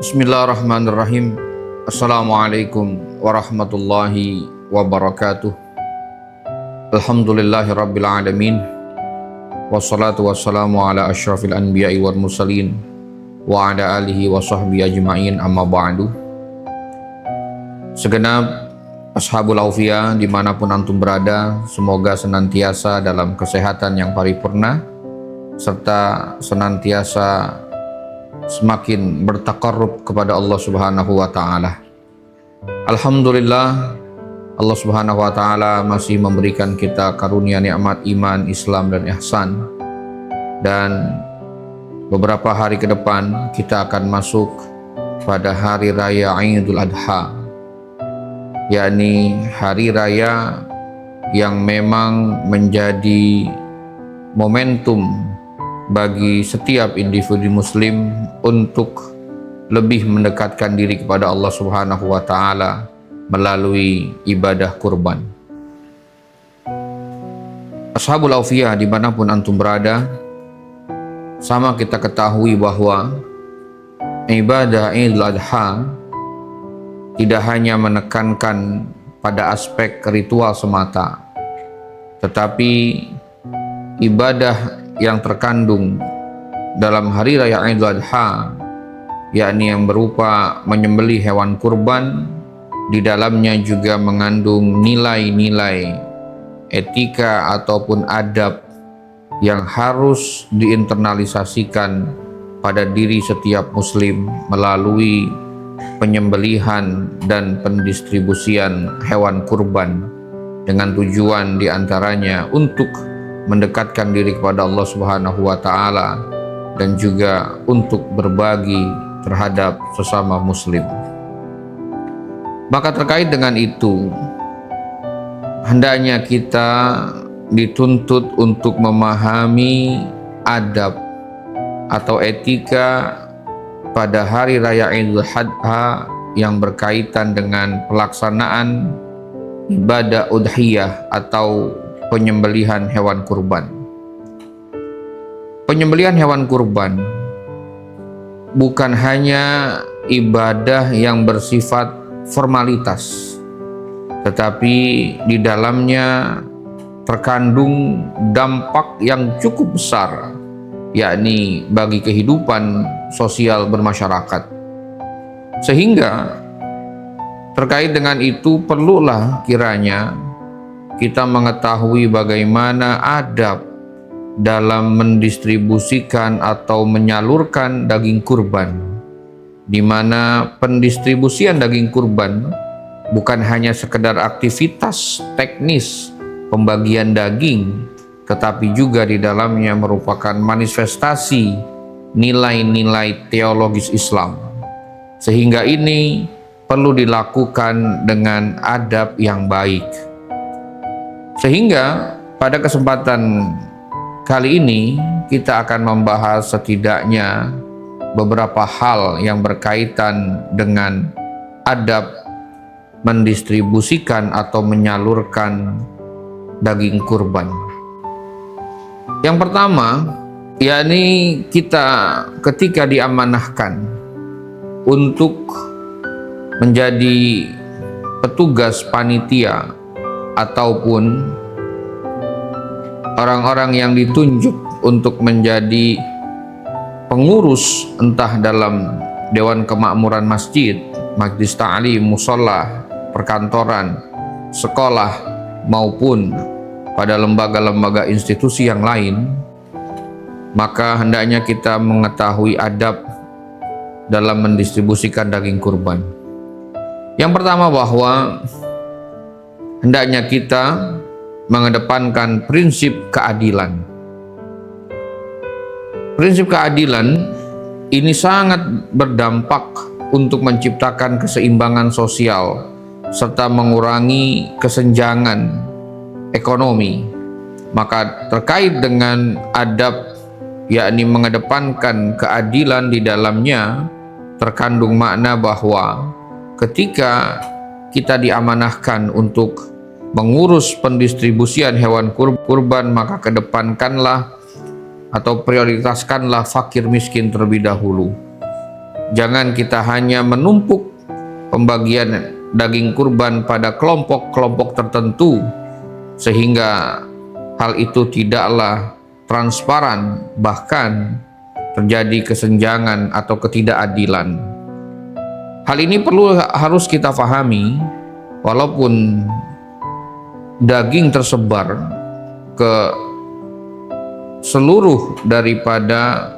Bismillahirrahmanirrahim. Assalamualaikum warahmatullahi wabarakatuh. Alhamdulillahi rabbil alamin. Wassalatu wassalamu ala asyrafil anbiya'i wal mursalin wa ala alihi wa sahbihi ajma'in, amma ba'du. Segenap ashabul aufiyah dimanapun antum berada, semoga senantiasa dalam kesehatan yang paripurna serta senantiasa semakin bertaqarrub kepada Allah Subhanahu wa taala. Alhamdulillah, Allah Subhanahu wa taala masih memberikan kita karunia nikmat iman, Islam dan ihsan. Dan beberapa hari ke depan kita akan masuk pada hari raya Idul Adha, yakni hari raya yang memang menjadi momentum bagi setiap individu muslim untuk lebih mendekatkan diri kepada Allah Subhanahu wa taala melalui ibadah kurban. Ashabul aufiyah dimanapun antum berada, sama kita ketahui bahwa ibadah Idul Adha tidak hanya menekankan pada aspek ritual semata, tetapi ibadah yang terkandung dalam hari raya Idul Adha, yakni yang berupa menyembelih hewan kurban, di dalamnya juga mengandung nilai-nilai etika ataupun adab yang harus diinternalisasikan pada diri setiap muslim melalui penyembelihan dan pendistribusian hewan kurban, dengan tujuan diantaranya untuk mendekatkan diri kepada Allah Subhanahu wa taala dan juga untuk berbagi terhadap sesama muslim. Maka terkait dengan itu, hendaknya kita dituntut untuk memahami adab atau etika pada hari raya Idul Adha yang berkaitan dengan pelaksanaan ibadah udhiyah atau penyembelihan hewan kurban. Penyembelihan hewan kurban bukan hanya ibadah yang bersifat formalitas, tetapi di dalamnya terkandung dampak yang cukup besar, yakni bagi kehidupan sosial bermasyarakat. Sehingga terkait dengan itu perlulah kiranya kita mengetahui bagaimana adab dalam mendistribusikan atau menyalurkan daging kurban, di mana pendistribusian daging kurban bukan hanya sekedar aktivitas teknis pembagian daging, tetapi juga di dalamnya merupakan manifestasi nilai-nilai teologis Islam. Sehingga ini perlu dilakukan dengan adab yang baik. Sehingga pada kesempatan kali ini kita akan membahas setidaknya beberapa hal yang berkaitan dengan adab mendistribusikan atau menyalurkan daging kurban. Yang pertama, yakni kita ketika diamanahkan untuk menjadi petugas panitia ataupun orang-orang yang ditunjuk untuk menjadi pengurus, entah dalam Dewan Kemakmuran Masjid, Majlis Ta'lim, Musola, perkantoran, sekolah, maupun pada lembaga-lembaga institusi yang lain, maka hendaknya kita mengetahui adab dalam mendistribusikan daging kurban. Yang pertama, bahwa hendaknya kita mengedepankan prinsip keadilan. Prinsip keadilan ini sangat berdampak untuk menciptakan keseimbangan sosial serta mengurangi kesenjangan ekonomi. Maka terkait dengan adab, yakni mengedepankan keadilan, di dalamnya terkandung makna bahwa ketika kita diamanahkan untuk mengurus pendistribusian hewan kurban, maka kedepankanlah atau prioritaskanlah fakir miskin terlebih dahulu. Jangan kita hanya menumpuk pembagian daging kurban pada kelompok-kelompok tertentu sehingga hal itu tidaklah transparan, bahkan terjadi kesenjangan atau ketidakadilan. Hal ini harus kita pahami, walaupun daging tersebar ke seluruh daripada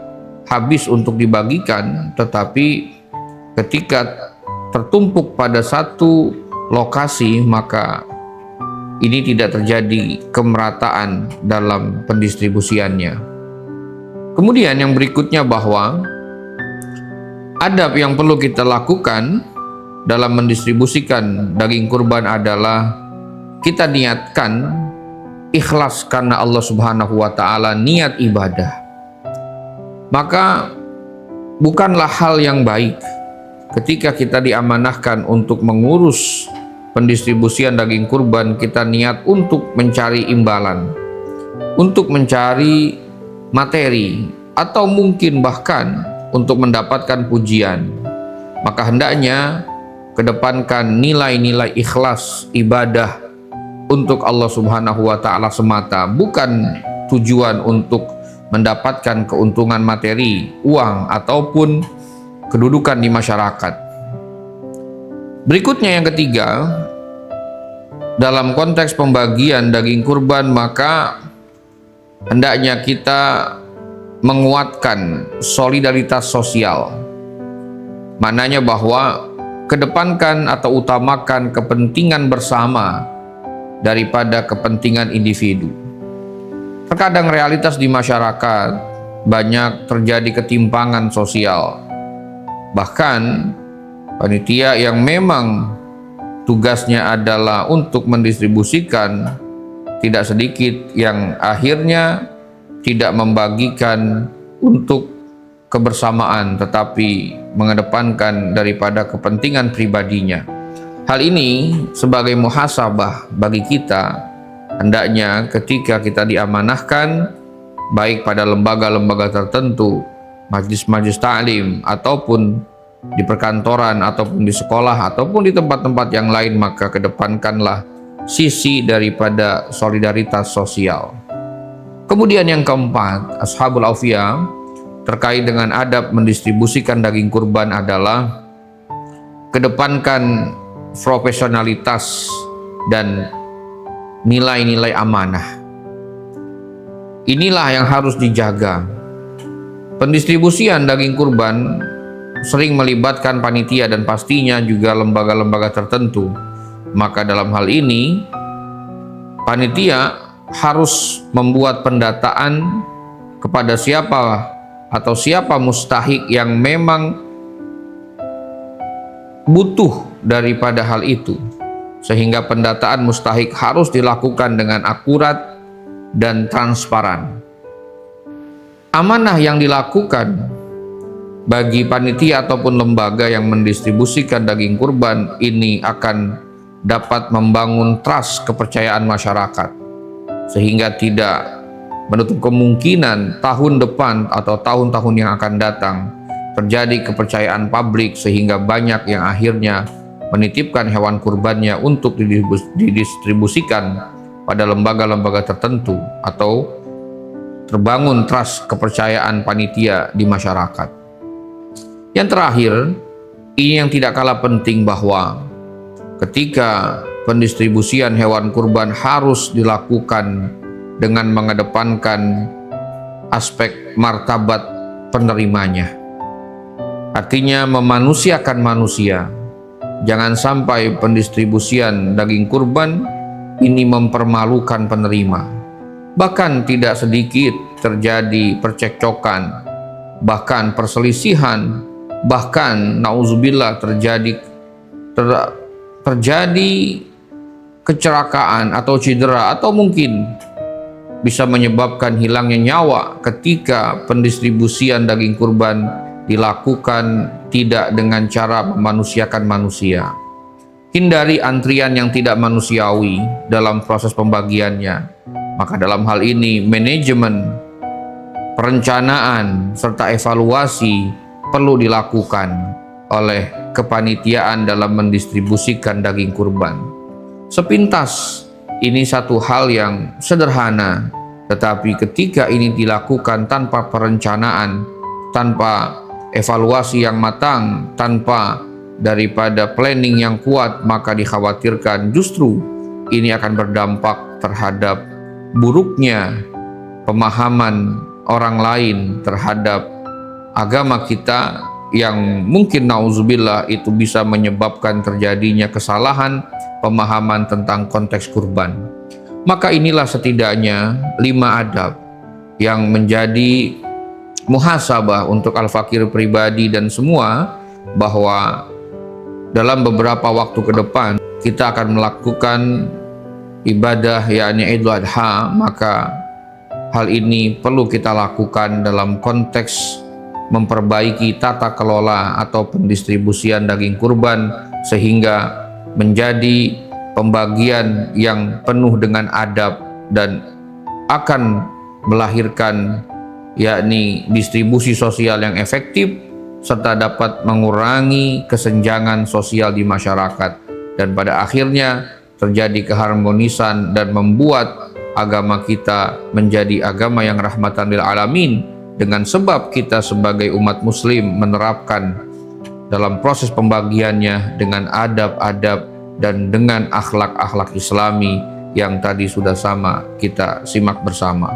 habis untuk dibagikan, tetapi ketika tertumpuk pada satu lokasi maka ini tidak terjadi kemerataan dalam pendistribusiannya. Kemudian yang berikutnya bahwa adab yang perlu kita lakukan dalam mendistribusikan daging kurban adalah kita niatkan ikhlas karena Allah Subhanahu wa Ta'ala, niat ibadah. Maka bukanlah hal yang baik ketika kita diamanahkan untuk mengurus pendistribusian daging kurban, kita niat untuk mencari imbalan, untuk mencari materi, atau mungkin bahkan untuk mendapatkan pujian. Maka hendaknya kedepankan nilai-nilai ikhlas ibadah untuk Allah Subhanahu wa Ta'ala semata, bukan tujuan untuk mendapatkan keuntungan materi, uang, ataupun kedudukan di masyarakat. Berikutnya yang ketiga, dalam konteks pembagian daging kurban, maka hendaknya kita menguatkan solidaritas sosial. Maknanya bahwa kedepankan atau utamakan kepentingan bersama daripada kepentingan individu. Terkadang realitas di masyarakat banyak terjadi ketimpangan sosial. Bahkan panitia yang memang tugasnya adalah untuk mendistribusikan, tidak sedikit yang akhirnya tidak membagikan untuk kebersamaan, tetapi mengedepankan daripada kepentingan pribadinya. Hal ini sebagai muhasabah bagi kita, hendaknya ketika kita diamanahkan baik pada lembaga-lembaga tertentu, majlis-majlis ta'lim, ataupun di perkantoran, ataupun di sekolah, ataupun di tempat-tempat yang lain, maka kedepankanlah sisi daripada solidaritas sosial. Kemudian yang keempat, ashabul aufiyah, terkait dengan adab mendistribusikan daging kurban adalah kedepankan profesionalitas dan nilai-nilai amanah. Inilah yang harus dijaga. Pendistribusian daging kurban sering melibatkan panitia dan pastinya juga lembaga-lembaga tertentu. Maka dalam hal ini panitia harus membuat pendataan kepada siapa atau siapa mustahik yang memang butuh daripada hal itu, sehingga pendataan mustahik harus dilakukan dengan akurat dan transparan. Amanah yang dilakukan bagi panitia ataupun lembaga yang mendistribusikan daging kurban ini akan dapat membangun trust, kepercayaan masyarakat, sehingga tidak menutup kemungkinan tahun depan atau tahun-tahun yang akan datang terjadi kepercayaan publik sehingga banyak yang akhirnya menitipkan hewan kurbannya untuk didistribusikan pada lembaga-lembaga tertentu, atau terbangun trust, kepercayaan panitia di masyarakat. Yang terakhir, ini yang tidak kalah penting, bahwa ketika pendistribusian hewan kurban harus dilakukan dengan mengedepankan aspek martabat penerimanya. Artinya memanusiakan manusia. Jangan sampai pendistribusian daging kurban ini mempermalukan penerima. Bahkan tidak sedikit terjadi percekcokan, bahkan perselisihan, bahkan nauzubillah terjadi kecelakaan atau cedera, atau mungkin bisa menyebabkan hilangnya nyawa ketika pendistribusian daging kurban dilakukan tidak dengan cara memanusiakan manusia. Hindari antrian yang tidak manusiawi dalam proses pembagiannya. Maka dalam hal ini manajemen, perencanaan, serta evaluasi perlu dilakukan oleh kepanitiaan dalam mendistribusikan daging kurban. Sepintas ini satu hal yang sederhana, tetapi ketika ini dilakukan tanpa perencanaan, tanpa evaluasi yang matang, tanpa daripada planning yang kuat, maka dikhawatirkan justru ini akan berdampak terhadap buruknya pemahaman orang lain terhadap agama kita, yang mungkin nauzubillah itu bisa menyebabkan terjadinya kesalahan pemahaman tentang konteks kurban. Maka inilah setidaknya 5 adab yang menjadi muhasabah untuk al-fakir pribadi dan semua, bahwa dalam beberapa waktu ke depan kita akan melakukan ibadah yakni Idul Adha. Maka hal ini perlu kita lakukan dalam konteks memperbaiki tata kelola atau pendistribusian daging kurban, sehingga menjadi pembagian yang penuh dengan adab dan akan melahirkan yakni distribusi sosial yang efektif, serta dapat mengurangi kesenjangan sosial di masyarakat, dan pada akhirnya terjadi keharmonisan dan membuat agama kita menjadi agama yang rahmatan lil alamin, dengan sebab kita sebagai umat muslim menerapkan dalam proses pembagiannya dengan adab-adab dan dengan akhlak-akhlak islami yang tadi sudah sama kita simak bersama.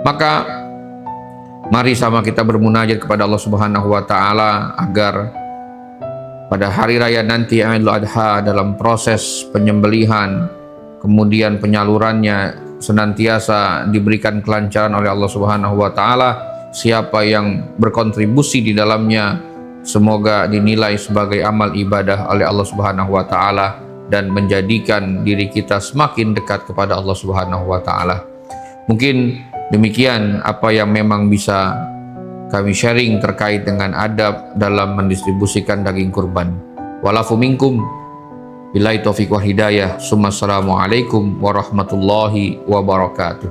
Maka mari sama kita bermunajat kepada Allah Subhanahu wa taala agar pada hari raya nanti Idul Adha, dalam proses penyembelihan kemudian penyalurannya senantiasa diberikan kelancaran oleh Allah Subhanahu wa taala. Siapa yang berkontribusi di dalamnya semoga dinilai sebagai amal ibadah oleh Allah Subhanahu wa taala dan menjadikan diri kita semakin dekat kepada Allah Subhanahu wa taala. Mungkin demikian apa yang memang bisa kami sharing terkait dengan adab dalam mendistribusikan daging kurban. Walafu minkum, billahi taufiq wal hidayah. Assalamualaikum warahmatullahi wabarakatuh.